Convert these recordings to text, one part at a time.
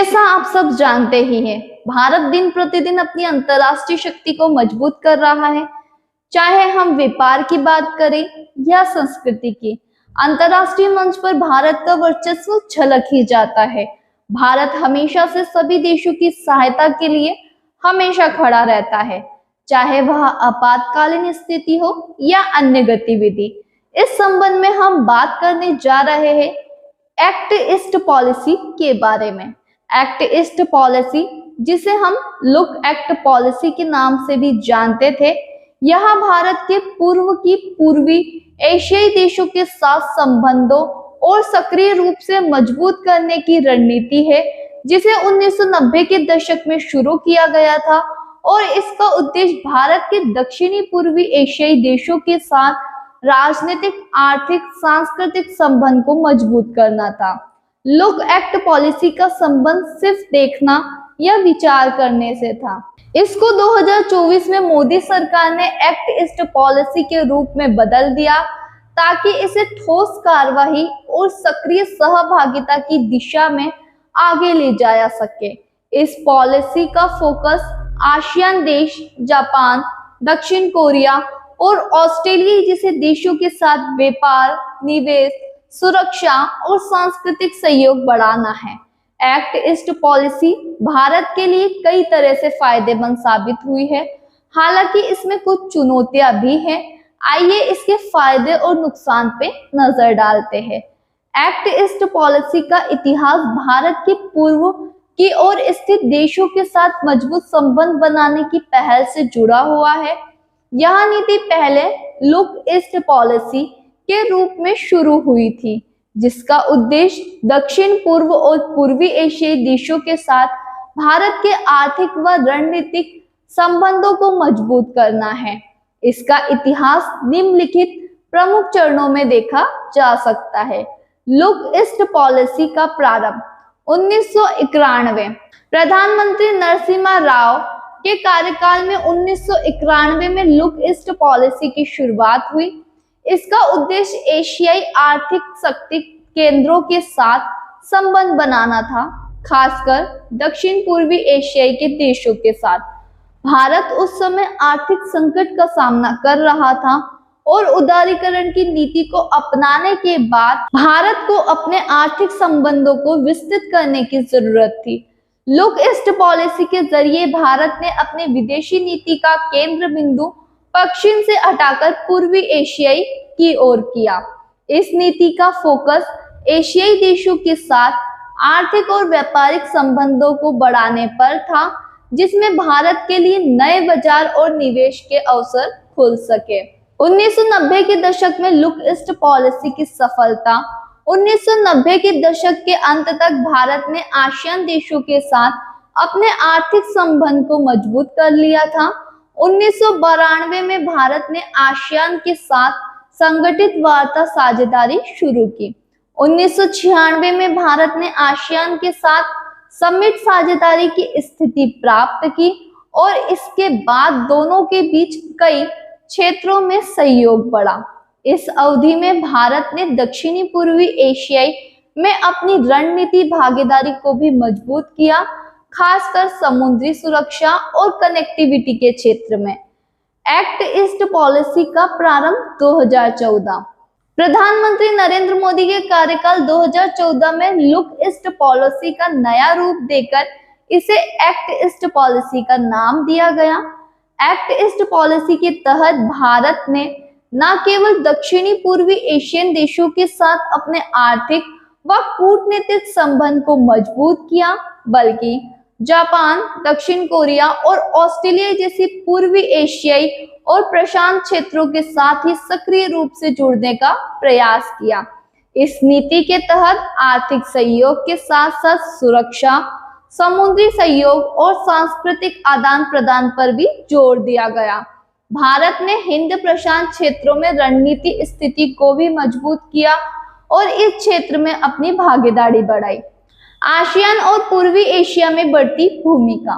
जैसा आप सब जानते ही हैं, भारत दिन प्रतिदिन अपनी अंतर्राष्ट्रीय शक्ति को मजबूत कर रहा है। चाहे हम व्यापार की बात करें या संस्कृति की, अंतर्राष्ट्रीय मंच पर भारत का वर्चस्व झलक ही जाता है। भारत हमेशा से सभी देशों की सहायता के लिए हमेशा खड़ा रहता है, चाहे वह आपातकालीन स्थिति हो या अन्य गतिविधि। इस संबंध में हम बात करने जा रहे हैं एक्ट ईस्ट पॉलिसी के बारे में। एक्ट ईस्ट पॉलिसी, जिसे हम लुक एक्ट पॉलिसी के नाम से भी जानते थे, यह भारत के पूर्वी एशियाई देशों के साथ संबंधों और सक्रिय रूप से मजबूत करने की रणनीति है, जिसे 1990 के दशक में शुरू किया गया था और इसका उद्देश्य भारत के दक्षिणी पूर्वी एशियाई देशों के साथ राजनीतिक, आर्थिक, सांस्कृतिक संबंध को मजबूत करना था। लुक एक्ट पॉलिसी का संबंध सिर्फ देखना या विचार करने से था। इसको 2024 में मोदी सरकार ने एक्ट ईस्ट पॉलिसी के रूप में बदल दिया ताकि इसे ठोस कार्रवाई और सक्रिय सहभागिता की दिशा में आगे ले जाया सके। इस पॉलिसी का फोकस आसियान देश, जापान, दक्षिण कोरिया और ऑस्ट्रेलिया जैसे देशों के साथ व्यापार, निवेश, सुरक्षा और सांस्कृतिक सहयोग बढ़ाना है। एक्ट ईस्ट पॉलिसी भारत के लिए कई तरह से फायदेमंद साबित हुई है, हालांकि इसमें कुछ चुनौतियां भी हैं। आइए इसके फायदे और नुकसान पे नजर डालते हैं। एक्ट ईस्ट पॉलिसी का इतिहास भारत के पूर्व की ओर स्थित देशों के साथ मजबूत संबंध बनाने की पहल से जुड़ा हुआ है। यह नीति पहले लुक ईस्ट पॉलिसी के रूप में शुरू हुई थी, जिसका उद्देश्य दक्षिण पूर्व और पूर्वी एशियाई देशों के साथ भारत के आर्थिक व रणनीतिक संबंधों को मजबूत करना है। इसका इतिहास निम्नलिखित प्रमुख चरणों में देखा जा सकता है। लुक ईस्ट पॉलिसी का प्रारंभ 1991 प्रधानमंत्री नरसिम्हा राव के कार्यकाल में 1991 में लुक ईस्ट पॉलिसी की शुरुआत हुई। इसका उद्देश्य एशियाई आर्थिक शक्ति केंद्रों के साथ संबंध बनाना था, खासकर दक्षिण पूर्वी एशियाई के देशों के साथ। भारत उस समय आर्थिक संकट का सामना कर रहा था और उदारीकरण की नीति को अपनाने के बाद भारत को अपने आर्थिक संबंधों को विस्तृत करने की जरूरत थी। लुक ईस्ट पॉलिसी के जरिए भारत ने अपने विदेशी नीति का केंद्र बिंदु पश्चिम से हटाकर पूर्वी एशियाई की ओर किया। इस नीति का फोकस एशियाई देशों के साथ आर्थिक और व्यापारिक संबंधों को बढ़ाने पर था, जिसमें भारत के लिए नए बाजार और निवेश के अवसर खुल सके। 1990 के दशक में लुक ईस्ट पॉलिसी की सफलता 1990 के दशक के अंत तक भारत ने आसियान देशों के साथ अपने आर्थिक संबंध को मजबूत कर लिया था। 1992 में भारत ने आसियान के साथ संगठित वार्ता साझेदारी शुरू की। 1996 में भारत ने आसियान के साथ समिट साझेदारी की स्थिति प्राप्त की और इसके बाद दोनों के बीच कई क्षेत्रों में सहयोग बढ़ा। इस अवधि में भारत ने दक्षिणी पूर्वी एशियाई में अपनी रणनीति भागीदारी को भी मजबूत किया, खासकर समुद्री सुरक्षा और कनेक्टिविटी के क्षेत्र में। एक्ट ईस्ट पॉलिसी का प्रारंभ 2014 प्रधानमंत्री नरेंद्र मोदी के कार्यकाल 2014 में लुक ईस्ट पॉलिसी का नया रूप देकर इसे एक्ट ईस्ट पॉलिसी का नाम दिया गया। एक्ट ईस्ट पॉलिसी के तहत भारत ने न केवल दक्षिणी पूर्वी एशियन देशों के साथ अपने आर्थिक व कूटनीतिक संबंध को मजबूत किया, बल्कि जापान, दक्षिण कोरिया और ऑस्ट्रेलिया जैसी पूर्वी एशियाई और प्रशांत क्षेत्रों के साथ ही सक्रिय रूप से जुड़ने का प्रयास किया। इस नीति के तहत आर्थिक सहयोग के साथ साथ सुरक्षा, समुद्री सहयोग और सांस्कृतिक आदान प्रदान पर भी जोर दिया गया। भारत ने हिंद प्रशांत क्षेत्रों में रणनीति स्थिति को भी मजबूत किया और इस क्षेत्र में अपनी भागीदारी बढ़ाई। आसियान और पूर्वी एशिया में बढ़ती भूमिका।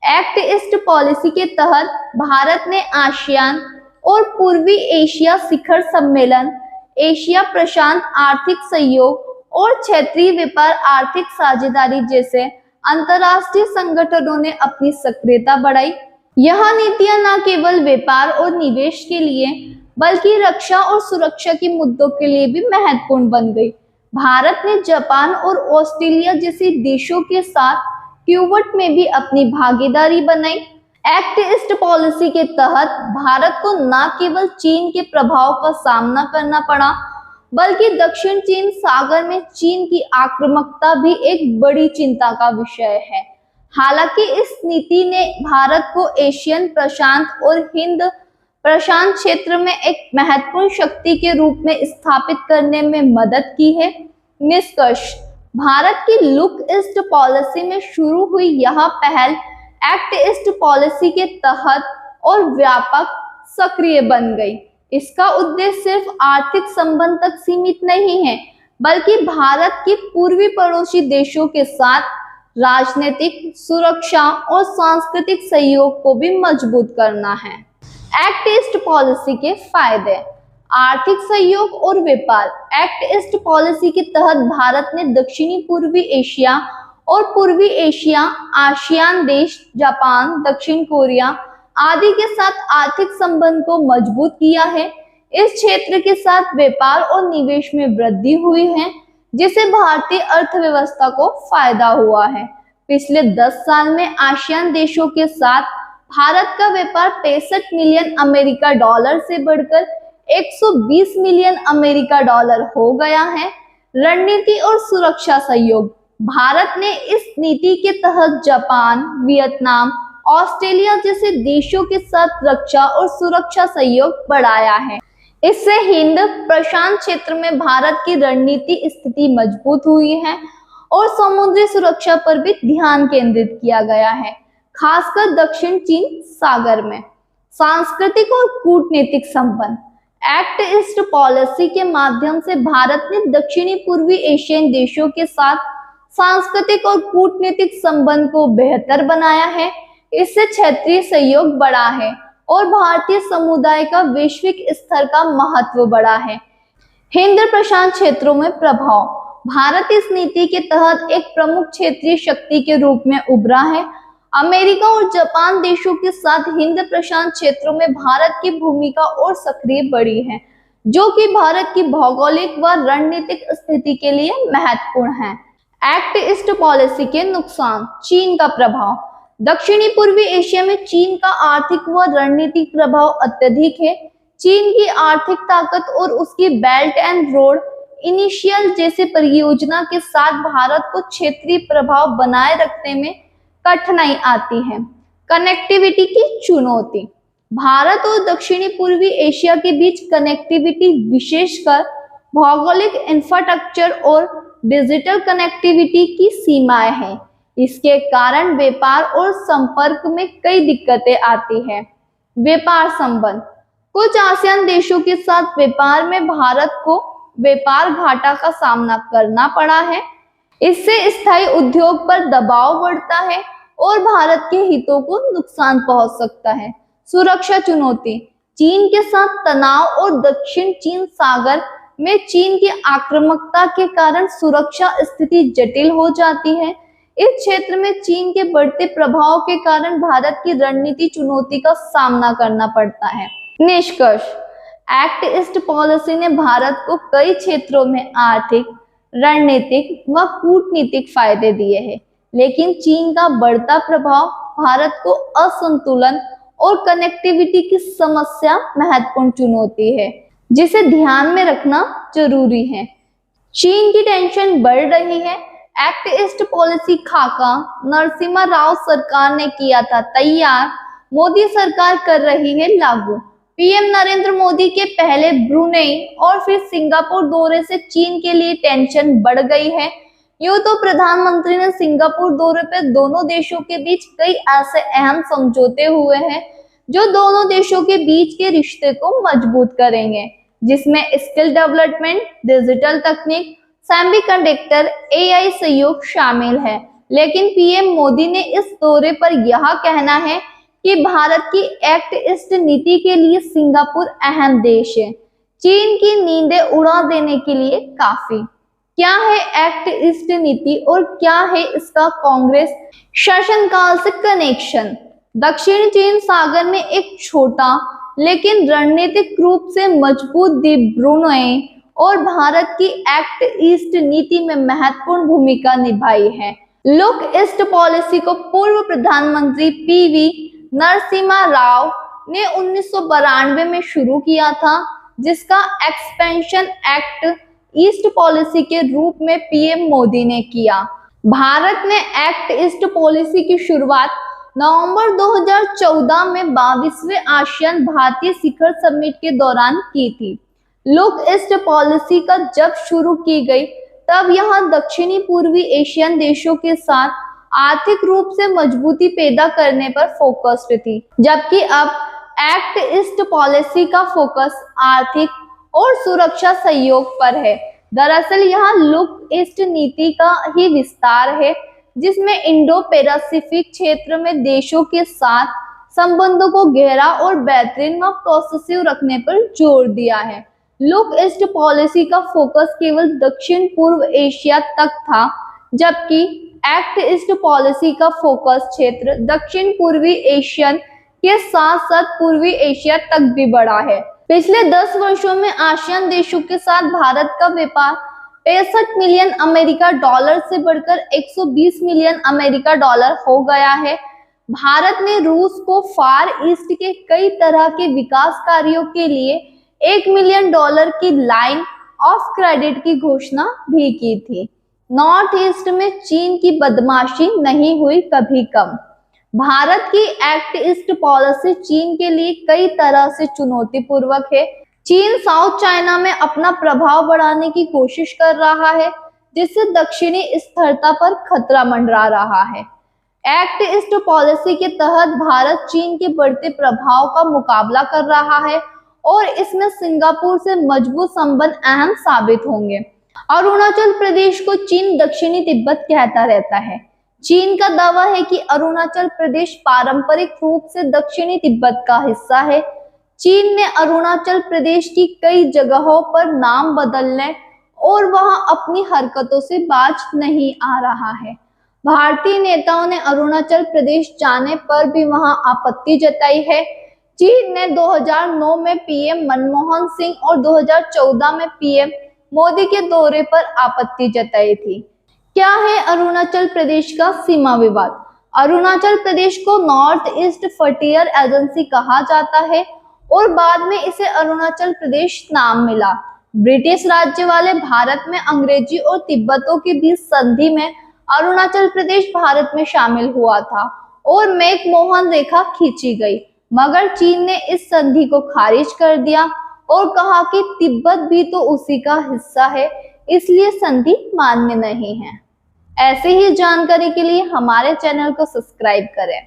एक्ट ईस्ट पॉलिसी के तहत भारत ने आसियान और पूर्वी एशिया शिखर सम्मेलन, एशिया प्रशांत आर्थिक सहयोग और क्षेत्रीय व्यापार आर्थिक साझेदारी जैसे अंतर्राष्ट्रीय संगठनों ने अपनी सक्रियता बढ़ाई। यह नीतियां न केवल व्यापार और निवेश के लिए बल्कि रक्षा और सुरक्षा के मुद्दों के लिए भी महत्वपूर्ण बन गई। भारत ने जापान और ऑस्ट्रेलिया जैसे देशों के साथ क्योटो में भी अपनी भागीदारी बनाई। एक्ट ईस्ट पॉलिसी के तहत भारत को न केवल चीन के प्रभाव का सामना करना पड़ा, बल्कि दक्षिण चीन सागर में चीन की आक्रामकता भी एक बड़ी चिंता का विषय है। हालांकि इस नीति ने भारत को एशियन प्रशांत और हिंद प्रशांत क्षेत्र में एक महत्वपूर्ण शक्ति के रूप में स्थापित करने में मदद की है। निष्कर्ष, भारत की लुक ईस्ट पॉलिसी में शुरू हुई यह पहल एक्ट ईस्ट पॉलिसी के तहत और व्यापक सक्रिय बन गई। इसका उद्देश्य सिर्फ आर्थिक संबंध तक सीमित नहीं है, बल्कि भारत के पूर्वी पड़ोसी देशों के साथ राजनीतिक, सुरक्षा और सांस्कृतिक सहयोग को भी मजबूत करना है। एक्ट ईस्ट पॉलिसी के फायदे। आर्थिक सहयोग और व्यापार। एक्ट ईस्ट पॉलिसी के तहत भारत ने दक्षिणी पूर्वी एशिया और पूर्वी एशिया, आसियान देश, जापान, दक्षिण कोरिया आदि के साथ आर्थिक संबंध को मजबूत किया है। इस क्षेत्र के साथ व्यापार और निवेश में वृद्धि हुई है, जिससे भारतीय अर्थव्यवस्था को फायदा हुआ है। पिछले 10 साल में आसियान देशों के साथ भारत का व्यापार 65 मिलियन अमेरिका डॉलर से बढ़कर 120 मिलियन अमेरिका डॉलर हो गया है। रणनीति और सुरक्षा सहयोग। भारत ने इस नीति के तहत जापान, वियतनाम, ऑस्ट्रेलिया जैसे देशों के साथ रक्षा और सुरक्षा सहयोग बढ़ाया है। इससे हिंद प्रशांत क्षेत्र में भारत की रणनीति स्थिति मजबूत हुई है और समुद्री सुरक्षा पर भी ध्यान केंद्रित किया गया है, खासकर दक्षिण चीन सागर में। सांस्कृतिक और कूटनीतिक संबंध। एक्ट ईस्ट पॉलिसी के माध्यम से भारत ने दक्षिणी पूर्वी एशियन देशों के साथ सांस्कृतिक और कूटनीतिक संबंध को बेहतर बनाया है। इससे क्षेत्रीय सहयोग बढ़ा है और भारतीय समुदाय का वैश्विक स्तर का महत्व बढ़ा है। हिंद प्रशांत क्षेत्रों में प्रभाव। भारत इस नीति के तहत एक प्रमुख क्षेत्रीय शक्ति के रूप में उभरा है। अमेरिका और जापान देशों के साथ हिंद प्रशांत क्षेत्रों में भारत की भूमिका और सक्रिय बढ़ी है, जो कि भारत की भौगोलिक व रणनीतिक स्थिति के लिए महत्वपूर्ण है। एक्ट ईस्ट पॉलिसी के नुकसान। चीन का प्रभाव। दक्षिणी पूर्वी एशिया में चीन का आर्थिक व रणनीतिक प्रभाव अत्यधिक है। चीन की आर्थिक ताकत और उसकी बेल्ट एंड रोड इनिशियल जैसे परियोजना के साथ भारत को क्षेत्रीय प्रभाव बनाए रखने में कठिनाई आती है। कनेक्टिविटी की चुनौती। भारत और दक्षिणी पूर्वी एशिया के बीच कनेक्टिविटी, विशेषकर भौगोलिक इंफ्रास्ट्रक्चर और डिजिटल कनेक्टिविटी की सीमाएं हैं। इसके कारण व्यापार और संपर्क में कई दिक्कतें आती हैं। व्यापार संबंध। कुछ आसियान देशों के साथ व्यापार में भारत को व्यापार घाटा का सामना करना पड़ा है। इससे स्थायी उद्योग पर दबाव बढ़ता है और भारत के हितों को नुकसान पहुंच सकता है। सुरक्षा चुनौती। चीन के साथ तनाव और दक्षिण चीन सागर में चीन की आक्रामकता के कारण सुरक्षा स्थिति जटिल हो जाती है। इस क्षेत्र में चीन के बढ़ते प्रभाव के कारण भारत की रणनीति चुनौती का सामना करना पड़ता है। निष्कर्ष, एक्ट ईस्ट पॉलिसी ने भारत को कई क्षेत्रों में आर्थिक, रणनीतिक व कूटनीतिक फायदे दिए हैं, लेकिन चीन का बढ़ता प्रभाव भारत को असंतुलन और कनेक्टिविटी की समस्या महत्वपूर्ण चुनौती है, जिसे ध्यान में रखना जरूरी है। चीन की टेंशन बढ़ रही है। एक्ट ईस्ट पॉलिसी खाका नरसिम्हा राव सरकार ने किया था तैयार, मोदी सरकार कर रही है लागू। पीएम नरेंद्र मोदी के पहले ब्रुनेई और फिर सिंगापुर दौरे से चीन के लिए टेंशन बढ़ गई है। यूं तो प्रधानमंत्री ने सिंगापुर दौरे पर दोनों देशों के बीच कई ऐसे अहम समझौते हुए हैं जो दोनों देशों के बीच के रिश्ते को मजबूत करेंगे, जिसमें स्किल डेवलपमेंट, डिजिटल तकनीक, सेमीकंडक्टर, एआई सहयोग शामिल है। लेकिन पीएम मोदी ने इस दौरे पर यह कहना है कि भारत की एक्ट ईस्ट नीति के लिए सिंगापुर अहम देश है, चीन की नींदें उड़ा देने के लिए काफी। क्या है एक्ट ईस्ट नीति और क्या है इसका कांग्रेस शासनकाल से कनेक्शन? दक्षिण चीन सागर में एक छोटा लेकिन रणनीतिक रूप से मजबूत द्वीप ब्रुनेई और भारत की एक्ट ईस्ट नीति में महत्वपूर्ण भूमिका निभाई है। लुक ईस्ट पॉलिसी को पूर्व प्रधानमंत्री पीवी नरसिम्हा राव ने 1992 में शुरू किया था, जिसका एक्सपेंशन एक्ट ईस्ट पॉलिसी के रूप में पीएम मोदी ने किया। भारत ने एक्ट ईस्ट पॉलिसी की शुरुआत नवंबर 2014 में 22वें आसियान भारतीय शिखर समिट के दौरान की थी। लुक ईस्ट पॉलिसी का जब शुरू की गई तब यह दक्षिणी पूर्वी एशियन देशों के साथ आर्थिक रूप से मजबूती पैदा करने पर फोकस्ड थी, जबकि अब एक्ट ईस्ट पॉलिसी का फोकस आर्थिक और सुरक्षा सहयोग पर है। दरअसल यह लुक ईस्ट नीति का ही विस्तार है, जिसमें इंडो पैसिफिक क्षेत्र में देशों के साथ संबंधों को गहरा और बेहतरीन व पॉजिटिव रखने पर जोर दिया है। लुक ईस्ट पॉलिसी का फोकस केवल दक्षिण पूर्व एशिया तक था, जबकि एक्ट ईस्ट पॉलिसी का फोकस क्षेत्र दक्षिण पूर्वी एशियन के साथ साथ पूर्वी एशिया तक भी बढ़ा है। पिछले 10 वर्षों में आसियान देशों के साथ भारत का व्यापार 65 मिलियन अमेरिका डॉलर से बढ़कर 120 मिलियन अमेरिका डॉलर हो गया है। भारत ने रूस को फार ईस्ट के कई तरह के विकास कार्यों के लिए $1 मिलियन की लाइन ऑफ क्रेडिट की घोषणा भी की थी। नॉर्थ ईस्ट में चीन की बदमाशी नहीं हुई कभी कम। भारत की एक्ट ईस्ट पॉलिसी चीन के लिए कई तरह से चुनौतीपूर्वक है। चीन साउथ चाइना में अपना प्रभाव बढ़ाने की कोशिश कर रहा है, जिससे दक्षिणी स्थिरता पर खतरा मंडरा रहा है। एक्ट ईस्ट पॉलिसी के तहत भारत चीन के बढ़ते प्रभाव का मुकाबला कर रहा है और इसमें सिंगापुर से मजबूत संबंध अहम साबित होंगे। अरुणाचल प्रदेश को चीन दक्षिणी तिब्बत कहता रहता है। चीन का दावा है कि अरुणाचल प्रदेश पारंपरिक रूप से दक्षिणी तिब्बत का हिस्सा है। चीन ने अरुणाचल प्रदेश की कई जगहों पर नाम बदलने और वहां अपनी हरकतों से बाज नहीं आ रहा है। भारतीय नेताओं ने अरुणाचल प्रदेश जाने पर भी वहां आपत्ति जताई है। चीन ने 2009 में पीएम मनमोहन सिंह और 2014 में पीएम मोदी के दौरे पर आपत्ति जताई थी। क्या है अरुणाचल प्रदेश का सीमा विवाद? अरुणाचल प्रदेश को नॉर्थ ईस्ट फ्रंटियर एजेंसी कहा जाता है और बाद में इसे अरुणाचल प्रदेश नाम मिला। ब्रिटिश राज्य वाले भारत में अंग्रेजी और तिब्बतों के बीच संधि में अरुणाचल प्रदेश भारत में शामिल हुआ था और मैकमोहन रेखा खींची गई, मगर चीन ने इस संधि को खारिज कर दिया और कहा कि तिब्बत भी तो उसी का हिस्सा है, इसलिए संधि मान्य नहीं है। ऐसे ही जानकारी के लिए हमारे चैनल को सब्सक्राइब करें।